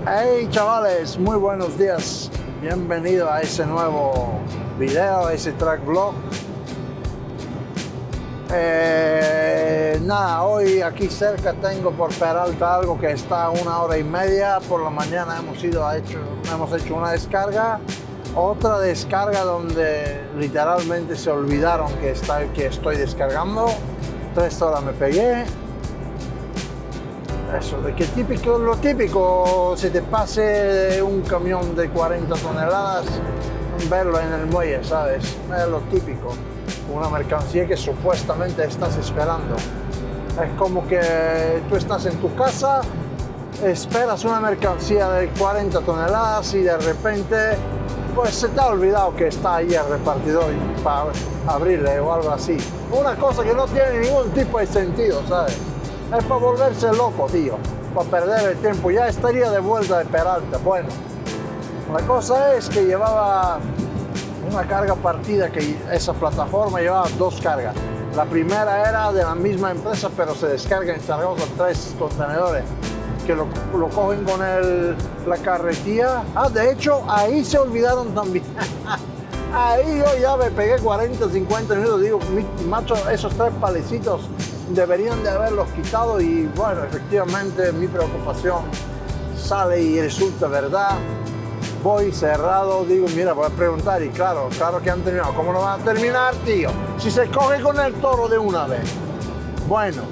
Hey chavales, muy buenos días. Bienvenido a ese nuevo video, a ese track vlog. Nada, hoy aquí cerca tengo por Peralta algo que está a 1 hora y media. Por la mañana hemos hecho una descarga, otra descarga donde literalmente se olvidaron que estoy descargando. 3 horas me pegué. Eso, de que lo típico, se te pase un camión de 40 toneladas, verlo en el muelle, ¿sabes? Es lo típico. Una mercancía que supuestamente estás esperando. Es como que tú estás en tu casa, esperas una mercancía de 40 toneladas y de repente, pues se te ha olvidado que está ahí el repartidor para abrirle o algo así. Una cosa que no tiene ningún tipo de sentido, ¿sabes? Es para volverse loco, tío, para perder el tiempo. Ya estaría de vuelta de Peralta. Bueno, la cosa es que llevaba una carga partida, que esa plataforma llevaba 2 cargas. La primera era de la misma empresa, pero se descarga en Zaragoza 3 contenedores que lo cogen con la carretilla. De hecho, ahí se olvidaron también. Ahí yo ya me pegué 40, 50 minutos. Digo, macho, esos 3 palecitos deberían de haberlos quitado. Y bueno, efectivamente mi preocupación sale y resulta verdad. Voy cerrado, digo, mira, voy a preguntar y claro que han terminado. ¿Cómo no van a terminar, tío? Si se coge con el toro de una vez. Bueno,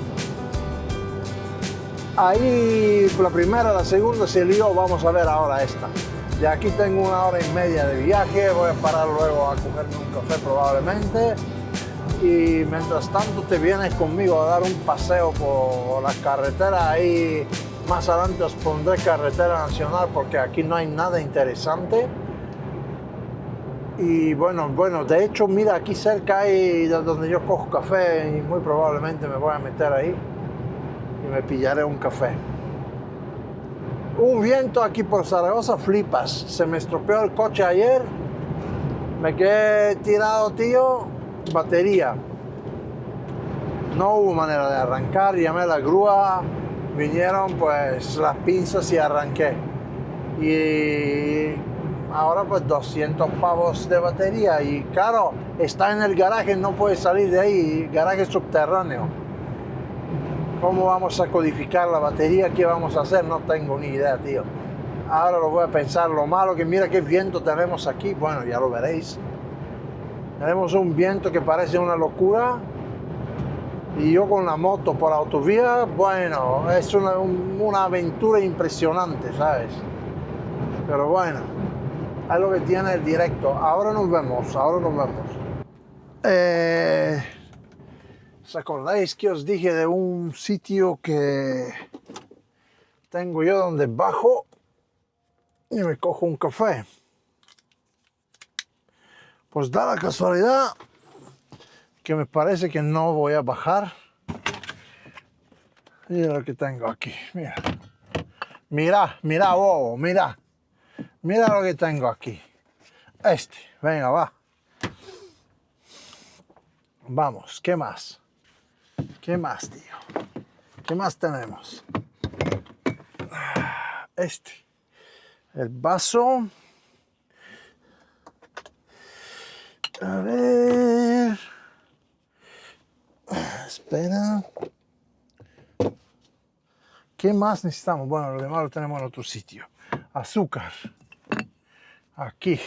ahí la primera, la segunda se lió. Vamos a ver ahora esta. De aquí tengo 1 hora y media de viaje, voy a parar luego a cogerme un café probablemente. Y mientras tanto te vienes conmigo a dar un paseo por la carretera. Ahí más adelante os pondré carretera nacional porque aquí no hay nada interesante. Y bueno, de hecho, mira, aquí cerca hay donde yo cojo café y muy probablemente me voy a meter ahí y me pillaré un café. Un viento aquí por Zaragoza, flipas. Se me estropeó el coche ayer, me quedé tirado, tío, batería. No hubo manera de arrancar, llamé a la grúa, vinieron pues las pinzas y arranqué. Y ahora pues 200 pavos de batería y claro, está en el garaje, no puede salir de ahí, garaje subterráneo. ¿Cómo vamos a codificar la batería? ¿Qué vamos a hacer? No tengo ni idea, tío. Ahora lo voy a pensar. Lo malo que mira qué viento tenemos aquí. Bueno, ya lo veréis. Tenemos un viento que parece una locura. Y yo con la moto por autovía, bueno, es una aventura impresionante, ¿sabes? Pero bueno, es lo que tiene el directo. Ahora nos vemos. ¿Os acordáis que os dije de un sitio que tengo yo donde bajo y me cojo un café? Pues da la casualidad que me parece que no voy a bajar. Mira lo que tengo aquí, mira, bobo, mira lo que tengo aquí. Venga, va. Vamos, ¿qué más? Tío? ¿Qué más tenemos? El vaso. A ver. Espera. ¿Qué más necesitamos? Bueno, lo demás lo tenemos en otro sitio. Azúcar. Aquí.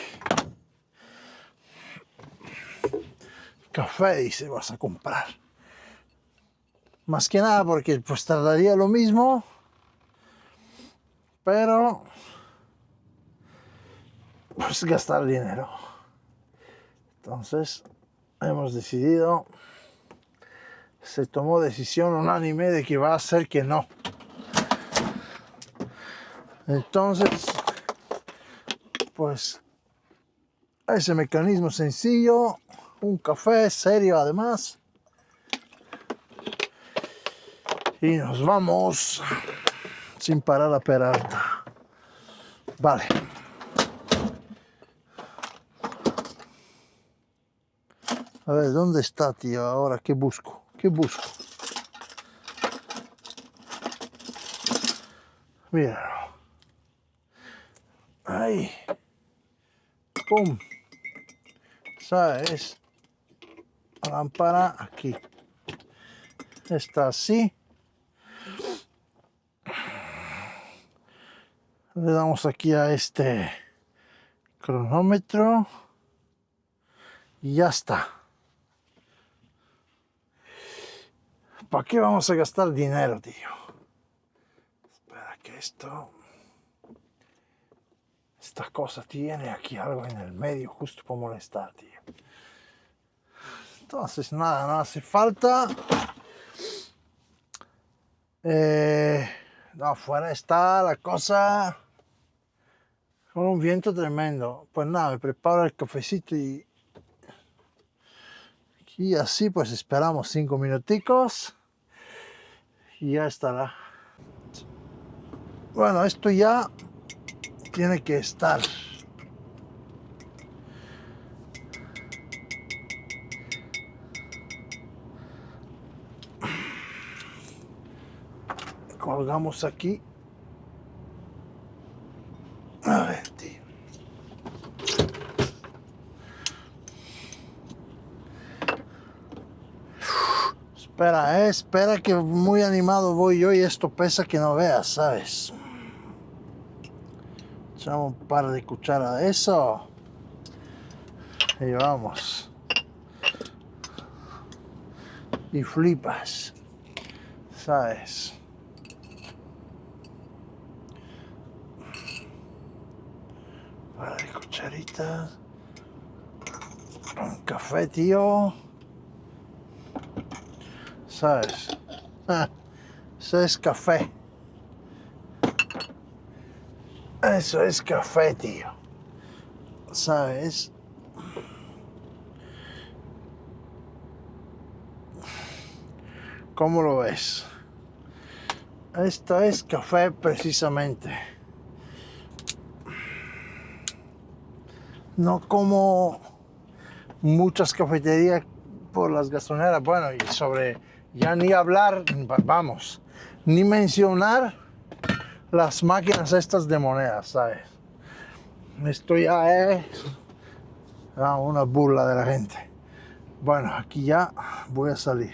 Café, dice, vas a comprar. Más que nada porque pues tardaría lo mismo. Pero pues gastar dinero. Entonces hemos decidido, se tomó decisión unánime de que va a ser que no. Entonces, pues ese mecanismo sencillo, un café serio además. Y nos vamos sin parar a Peralta. Vale. A ver, ¿dónde está, tío? Ahora, ¿qué busco? Míralo. Ahí. Pum. ¿Sabes? La lámpara aquí. Está así. Le damos aquí a este cronómetro. Y ya está. ¿Para qué vamos a gastar dinero, tío? Espera que esta cosa tiene aquí algo en el medio justo para molestar, tío. Entonces nada, no hace falta. Afuera está la cosa con un viento tremendo. Pues nada, me preparo el cafecito y así pues esperamos 5 minuticos y ya estará. Bueno, esto ya tiene que estar. Colgamos aquí. A ver, tío. Espera que muy animado voy yo y esto pesa que no veas, ¿sabes? Echamos un par de cucharas de eso. Y vamos. Y flipas, ¿sabes? Un par de cucharitas. Un café, tío. ¿Sabes? Eso es café. Eso es café, tío. ¿Sabes? ¿Cómo lo ves? Esto es café precisamente. No como muchas cafeterías por las gasolineras. Bueno, y sobre ya ni hablar, vamos, ni mencionar las máquinas estas de monedas, ¿sabes? Esto ya es una burla de la gente. Bueno, aquí ya voy a salir.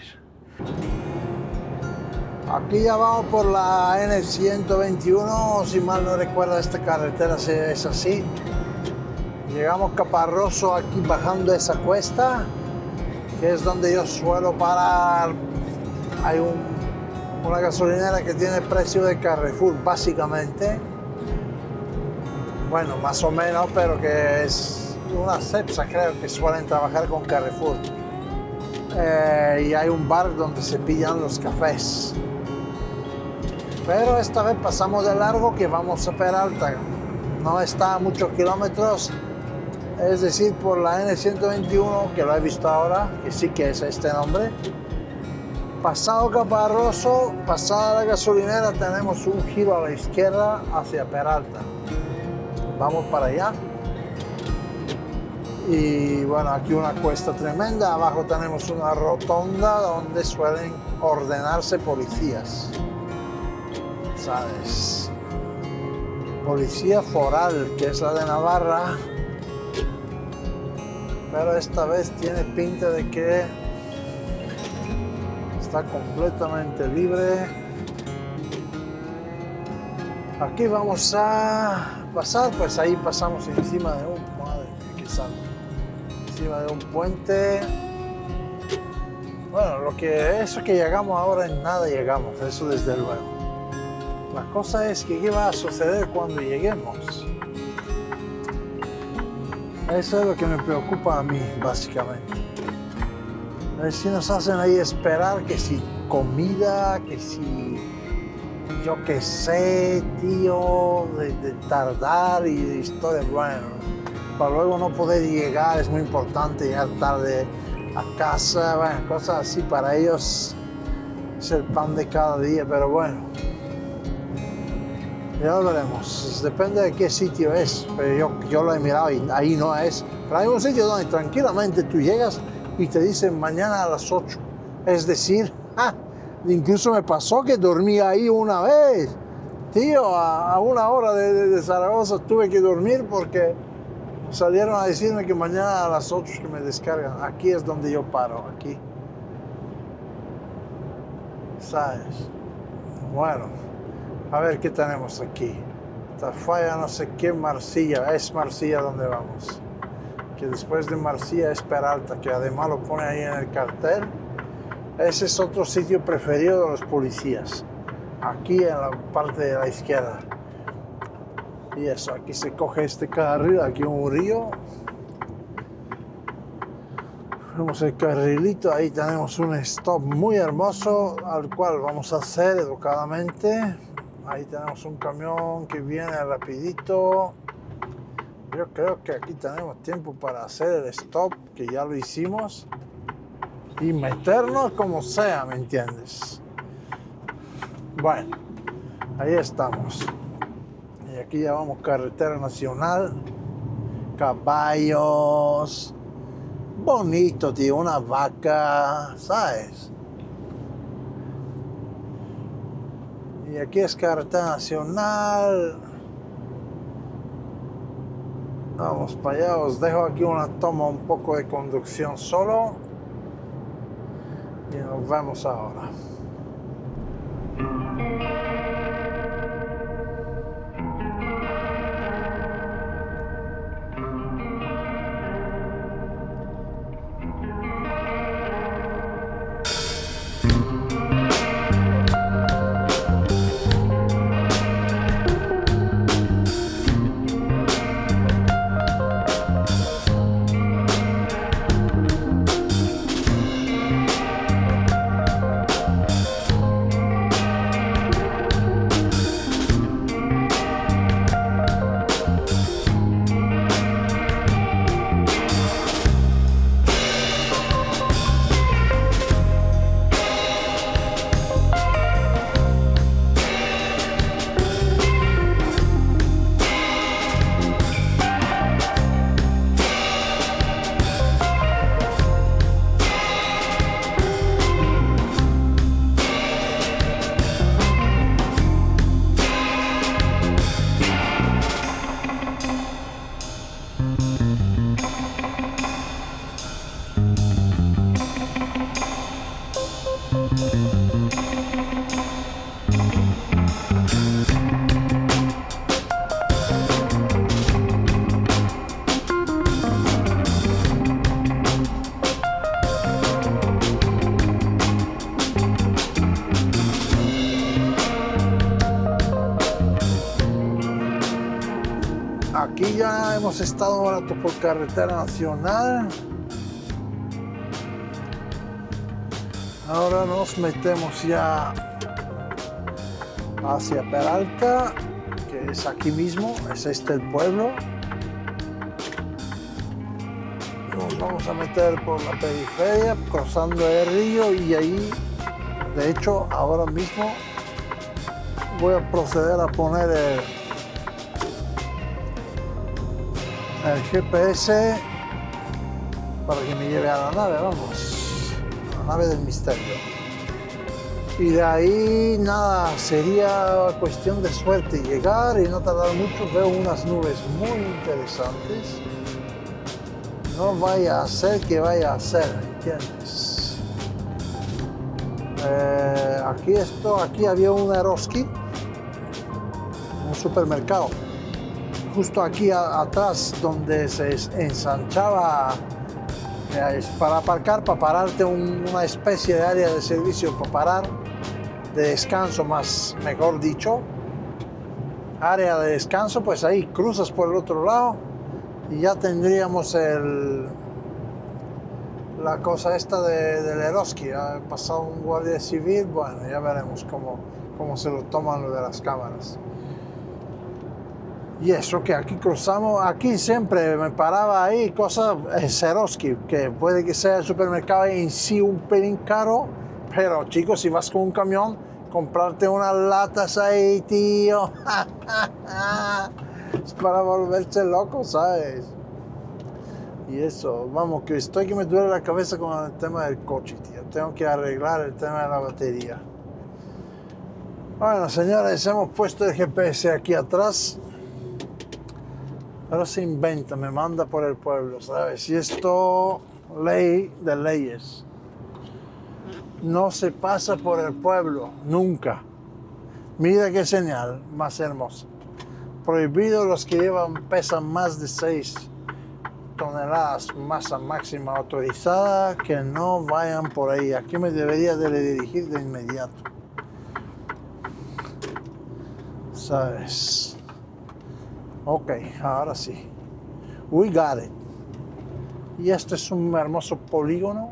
Aquí ya vamos por la N121, si mal no recuerdo esta carretera es así. Llegamos Caparroso aquí bajando esa cuesta, que es donde yo suelo parar. Hay una gasolinera que tiene precio de Carrefour, básicamente. Bueno, más o menos, pero que es una Cepsa, creo que suelen trabajar con Carrefour. Y hay un bar donde se pillan los cafés. Pero esta vez pasamos de largo que vamos a Peralta. No está a muchos kilómetros. Es decir, por la N121, que lo he visto ahora, que sí que es este nombre. Pasado Caparroso, pasada la gasolinera, tenemos un giro a la izquierda hacia Peralta. Vamos para allá. Y bueno, aquí una cuesta tremenda. Abajo tenemos una rotonda donde suelen ordenarse policías. ¿Sabes? Policía foral, que es la de Navarra. Pero esta vez tiene pinta de que está completamente libre. Aquí vamos a pasar, pues ahí pasamos encima de encima de un puente. Bueno, eso que llegamos ahora en nada llegamos, eso desde luego. La cosa es que qué va a suceder cuando lleguemos. Eso es lo que me preocupa a mí, básicamente. A ver si nos hacen ahí esperar, que si comida, que si yo qué sé, tío, de tardar y de historia. Bueno, para luego no poder llegar, es muy importante llegar tarde a casa, bueno, cosas así para ellos es el pan de cada día, pero bueno. Ya lo veremos, depende de qué sitio es, pero yo lo he mirado y ahí no es. Pero hay un sitio donde tranquilamente tú llegas y te dicen mañana a las 8. Es decir, incluso me pasó que dormí ahí una vez. Tío, a 1 hora de Zaragoza tuve que dormir porque salieron a decirme que mañana a las 8 que me descargan. Aquí es donde yo paro, aquí. ¿Sabes? Bueno, a ver qué tenemos aquí. Tafalla, no sé qué, Marcilla. Es Marcilla donde vamos. Que después de Marcilla es Peralta, que además lo pone ahí en el cartel. Ese es otro sitio preferido de los policías. Aquí en la parte de la izquierda. Y eso, aquí se coge este carril, aquí un río. Vemos el carrilito, ahí tenemos un stop muy hermoso al cual vamos a hacer educadamente. Ahí tenemos un camión que viene rapidito. Yo creo que aquí tenemos tiempo para hacer el stop, que ya lo hicimos. Y meternos como sea, ¿me entiendes? Bueno, ahí estamos. Y aquí ya vamos carretera nacional. Caballos. Bonito, tío, una vaca, ¿sabes? Y aquí es carretera nacional. Vamos para allá, os dejo aquí una toma un poco de conducción solo. Y nos vemos ahora. Aquí ya hemos estado ahora por carretera nacional. Ahora nos metemos ya hacia Peralta, que es aquí mismo, es este el pueblo. Nos vamos a meter por la periferia, cruzando el río y ahí, de hecho, ahora mismo voy a proceder a poner el GPS para que me lleve a la nave, vamos, a la nave del misterio. Y de ahí nada, sería cuestión de suerte llegar y no tardar mucho. Veo unas nubes muy interesantes. No vaya a ser que vaya a ser, ¿entiendes? Aquí había un Eroski, un supermercado. Justo aquí atrás donde se ensanchaba para aparcar, para pararte una especie de área de servicio para parar, de descanso mejor dicho, área de descanso, pues ahí cruzas por el otro lado y ya tendríamos la cosa esta del Eroski. Ha pasado un guardia civil, bueno, ya veremos cómo se lo toman lo de las cámaras. Y eso que aquí cruzamos, aquí siempre me paraba ahí cosas, Eroski, que puede que sea el supermercado en sí un pelín caro, pero chicos, si vas con un camión, comprarte unas latas ahí, tío, es para volverse loco, ¿sabes? Y eso, vamos, que me duele la cabeza con el tema del coche, tío. Tengo que arreglar el tema de la batería. Bueno, señores, hemos puesto el GPS aquí atrás. Pero se inventa, me manda por el pueblo, ¿sabes? Y esto, ley de leyes. No se pasa por el pueblo, nunca. Mira qué señal más hermosa. Prohibido los que pesan más de 6 toneladas, masa máxima autorizada, que no vayan por ahí. Aquí me debería de dirigir de inmediato. ¿Sabes? Ok, ahora sí. We got it. Y este es un hermoso polígono.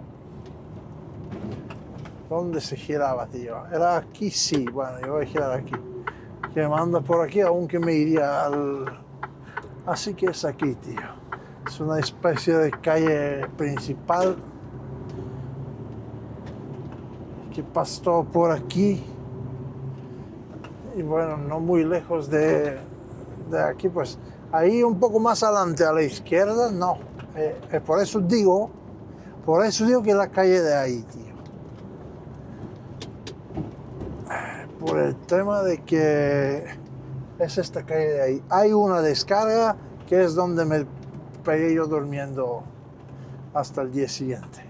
¿Dónde se giraba, tío? Era aquí, sí. Bueno, yo voy a girar aquí. Que me manda por aquí, aunque me iría al... Así que es aquí, tío. Es una especie de calle principal que pasó por aquí. Y bueno, no muy lejos de aquí, pues ahí un poco más adelante a la izquierda, no. Por eso digo que es la calle de ahí, tío. Por el tema de que es esta calle de ahí. Hay una descarga que es donde me pegué yo durmiendo hasta el día siguiente.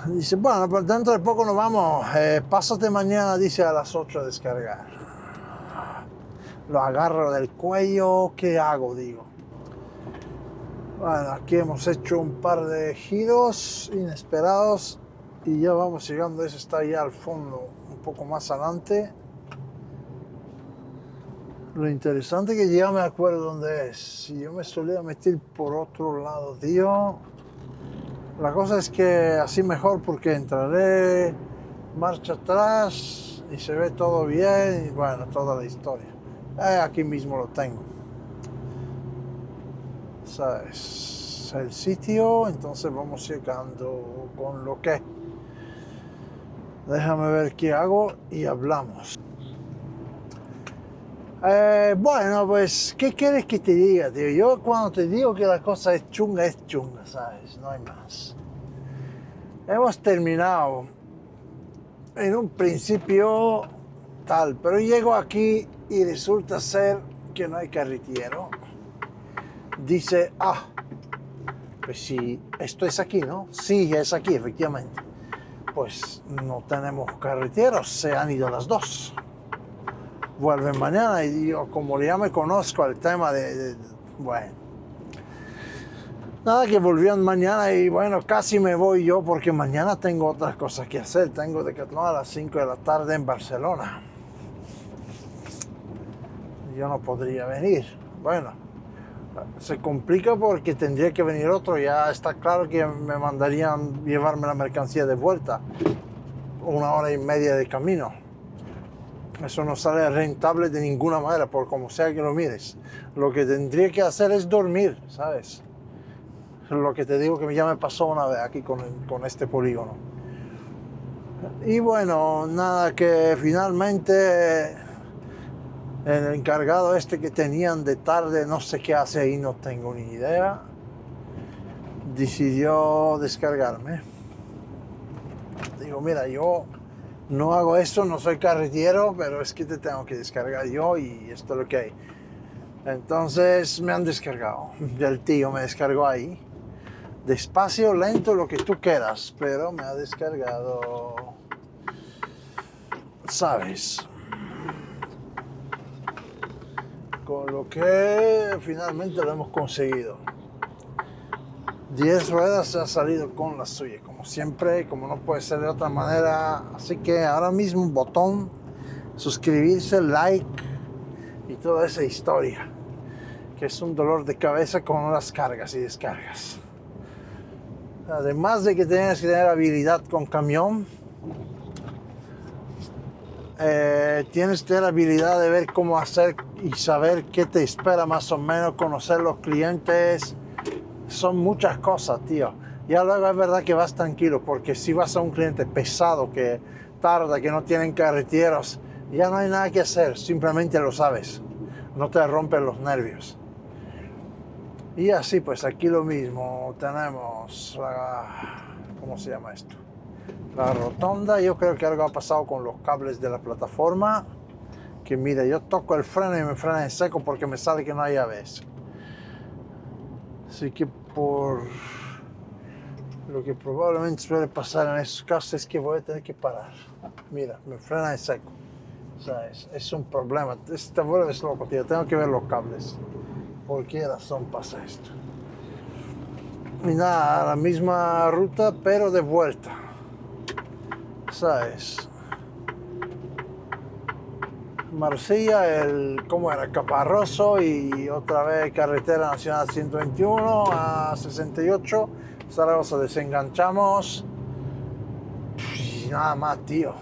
Dice, bueno, pues dentro de poco nos vamos. Pásate mañana, dice, a las 8 a descargar. Lo agarro del cuello, ¿qué hago? Digo. Bueno, aquí hemos hecho un par de giros inesperados y ya vamos llegando. Ese está ya al fondo, un poco más adelante. Lo interesante es que ya me acuerdo dónde es. Si yo me solía meter por otro lado, tío. La cosa es que así mejor porque entraré marcha atrás y se ve todo bien y bueno, toda la historia. Aquí mismo lo tengo. ¿Sabes? El sitio, entonces vamos llegando con lo que. Déjame ver qué hago y hablamos. Bueno, pues, ¿qué quieres que te diga, tío? Yo cuando te digo que la cosa es chunga, ¿sabes? No hay más. Hemos terminado en un principio tal, pero llego aquí y resulta ser que no hay carretero. Dice, pues si esto es aquí, ¿no? Sí, es aquí, efectivamente. Pues no tenemos carreteros, se han ido las dos. Vuelven mañana y yo, como ya me conozco el tema bueno. Nada, que volvían mañana y bueno, casi me voy yo porque mañana tengo otras cosas que hacer. Tengo Decathlon a las 5 de la tarde en Barcelona. Yo no podría venir. Bueno, se complica porque tendría que venir otro. Ya está claro que me mandarían llevarme la mercancía de vuelta. 1 hora y media de camino. Eso no sale rentable de ninguna manera, por como sea que lo mires. Lo que tendría que hacer es dormir, ¿sabes? Lo que te digo que ya me pasó una vez aquí con este polígono. Y bueno, nada, que finalmente el encargado este que tenían de tarde, no sé qué hace ahí, no tengo ni idea, decidió descargarme. Digo, mira, yo no hago esto, no soy carretero, pero es que te tengo que descargar yo y esto es lo que hay. Entonces me han descargado. El tío me descargó ahí. Despacio, lento, lo que tú quieras, pero me ha descargado. ¿Sabes? Con lo que finalmente lo hemos conseguido. 10 ruedas se ha salido con la suya, como siempre, como no puede ser de otra manera. Así que ahora mismo un botón, suscribirse, like y toda esa historia, que es un dolor de cabeza con las cargas y descargas. Además de que tienes que tener habilidad con camión, tienes que tener habilidad de ver cómo hacer y saber qué te espera más o menos, conocer los clientes. Son muchas cosas, tío. Ya luego es verdad que vas tranquilo, porque si vas a un cliente pesado que tarda, que no tienen carreteros, ya no hay nada que hacer, simplemente lo sabes. No te rompen los nervios. Y así, pues aquí lo mismo, tenemos, ¿cómo se llama esto? la rotonda. Yo creo que algo ha pasado con los cables de la plataforma, que mira, yo toco el freno y me frena en seco porque me sale que no hay ABS. Así que por lo que probablemente suele pasar en esos casos es que voy a tener que parar. Mira, me frena en seco. O sea, es un problema. Te vuelves loco, tío. Tengo que ver los cables. ¿Por qué razón pasa esto? Y nada, la misma ruta, pero de vuelta. ¿Sabes? Marsella, ¿cómo era? Caparroso y otra vez carretera nacional 121 a 68. Zaragoza, desenganchamos. Y nada más, tío.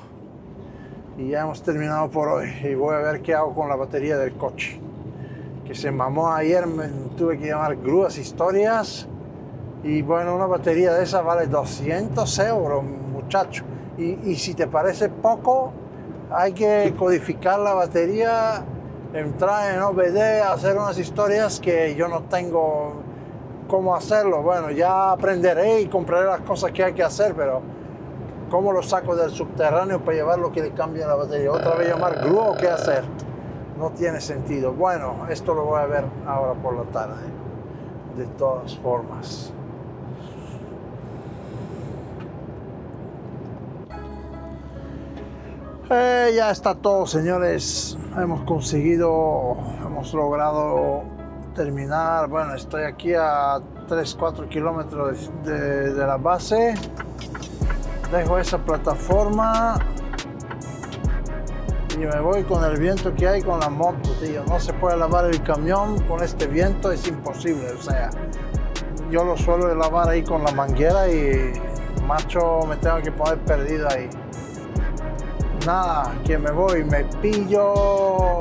Y ya hemos terminado por hoy. Y voy a ver qué hago con la batería del coche. Que se mamó ayer, tuve que llamar grúas, historias. Y bueno, una batería de esa vale 200 euros, muchacho. Y si te parece poco, hay que codificar la batería, entrar en OBD, hacer unas historias que yo no tengo cómo hacerlo. Bueno, ya aprenderé y compraré las cosas que hay que hacer, pero ¿cómo lo saco del subterráneo para llevar lo que le cambie la batería? ¿Otra vez llamar grúa o qué hacer? No tiene sentido. Bueno, esto lo voy a ver ahora por la tarde, de todas formas. Ya está todo, señores. Hemos logrado terminar. Bueno, estoy aquí a 3-4 kilómetros de la base. Dejo esa plataforma y me voy con el viento que hay con la moto, tío. No se puede lavar el camión con este viento, es imposible. O sea, yo lo suelo lavar ahí con la manguera y, macho, me tengo que poner perdido ahí. Nada, que me voy, me pillo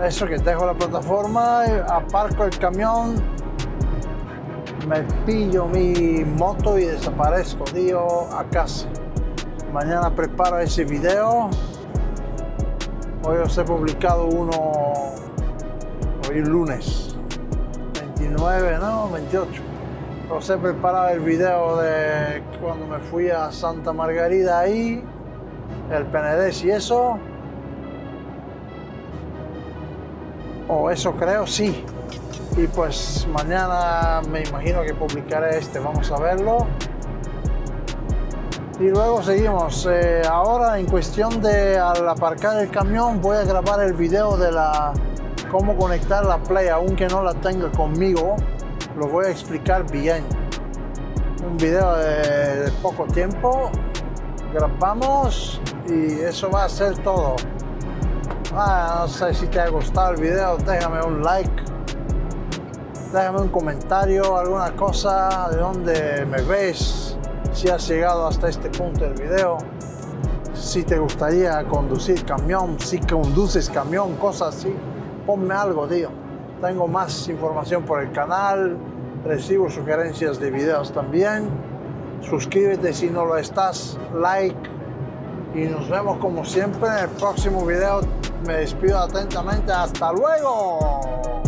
eso, que dejo la plataforma, aparco el camión, me pillo mi moto y desaparezco, tío, a casa. Mañana preparo ese video. Hoy os he publicado uno, hoy lunes 29, no, 28. Os he preparado el video de cuando me fui a Santa Margarida ahí, el Penedés y eso, o eso creo, sí. Y pues mañana me imagino que publicaré este, vamos a verlo. Y luego seguimos. Ahora, en cuestión de al aparcar el camión, voy a grabar el video de cómo conectar la Play, aunque no la tenga conmigo, lo voy a explicar bien. Un video de poco tiempo, grabamos y eso va a ser todo. No sé si te ha gustado el video, déjame un like, déjame un comentario, alguna cosa, de dónde me ves, si has llegado hasta este punto del video, si te gustaría conducir camión, si conduces camión, cosas así, ponme algo, tío. Tengo más información por el canal, recibo sugerencias de videos también. Suscríbete si no lo estás, like, y nos vemos como siempre en el próximo video. Me despido atentamente, hasta luego.